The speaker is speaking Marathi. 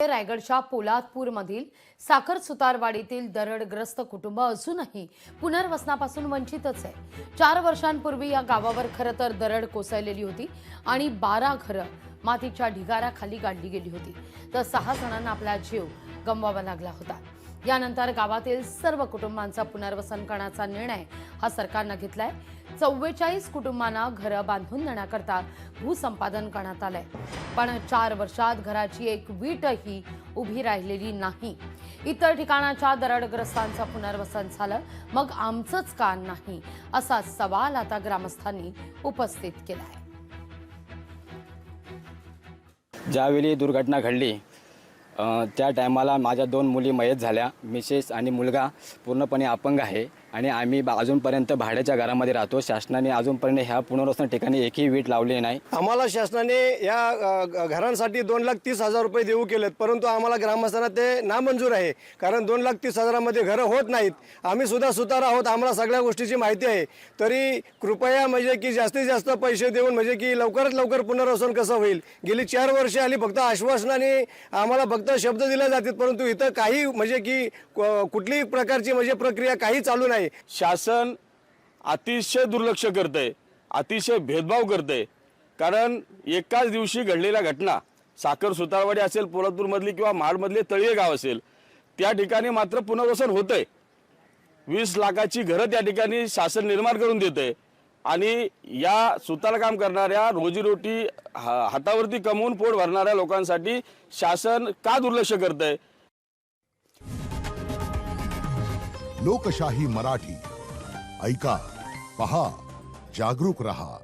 रायगडच्या पोलादपूरमधील साखर सुतारवाडीतील दरडग्रस्त कुटुंब अजूनही पुनर्वसनापासून वंचितच आहे। 4 वर्षांपूर्वी या गावावर खरं तर दरड कोसळलेली होती आणि 12 घरं मातीच्या ढिगाऱ्याखाली गाडली गेली होती, तर 6 जणांना आपला जीव गमवावा लागला होता। यानंतर गावातील सर्व कुटुंबांचं पुनर्वसन करण्याचा निर्णय हा सरकारने घेतलाय। 44 कुटुंबांना घरं बांधून देण्याकरता भूसंपादन करण्यात आलंय, पण 4 वर्षात घराची एक वीटही उभी राहिलेली नाही। इतर ठिकाणाच्या दरडग्रस्तांचं पुनर्वसन झालं, मग आमचंच का नाही, असा सवाल आता ग्रामस्थांनी उपस्थित केलाय। ज्यावेळी दुर्घटना घडली त्या टायमाला माझ्या 2 मुली मयत झाल्या। मिसेस आणि मुलगा पूर्णपणे अपंग आहे आणि आम्ही अजूनपर्यंत भाड्याच्या घरामध्ये राहतो। शासनाने अजूनपर्यंत ह्या पुनर्वसन ठिकाणी एकही वीट लावली नाही। आम्हाला शासनाने या घरांसाठी 2,30,000 रुपये देऊ केलेत, परंतु आम्हाला ग्रामस्थांना ते नामंजूर आहे, कारण 2,30,000 मध्ये घरं होत नाहीत। आम्ही सुद्धा सुतार आहोत, आम्हाला सगळ्या गोष्टीची माहिती आहे। तरी कृपया म्हणजे की जास्तीत जास्त पैसे देऊन म्हणजे की लवकरात लवकर पुनर्वसन कसं होईल। गेली 4 वर्ष आली, फक्त आश्वासनाने आम्हाला फक्त शब्द दिले जातात, परंतु इथं काही म्हणजे की कुठलीही प्रकारची म्हणजे प्रक्रिया काही चालू नाही। शासन अतिशय दुर्लक्ष करते, अतिशय भेदभाव करते। कारण एकाच दिवशी घडलेल्या घटना, साखर सुतारवाडी असेल, पोलादपूरमधली किंवा महाडमधले तळीये गाव असेल, त्या ठिकाणी मात्र पुनर्वसन होतंय। 20 लाखाची घरं त्या ठिकाणी शासन निर्माण करून देते आणि या सुतारकाम करणाऱ्या, रोजीरोटी हातावरती कमवून पोट भरणाऱ्या लोकांसाठी शासन का दुर्लक्ष करतंय? लोकशाही मराठी ऐका, पहा, जागरूक रहा।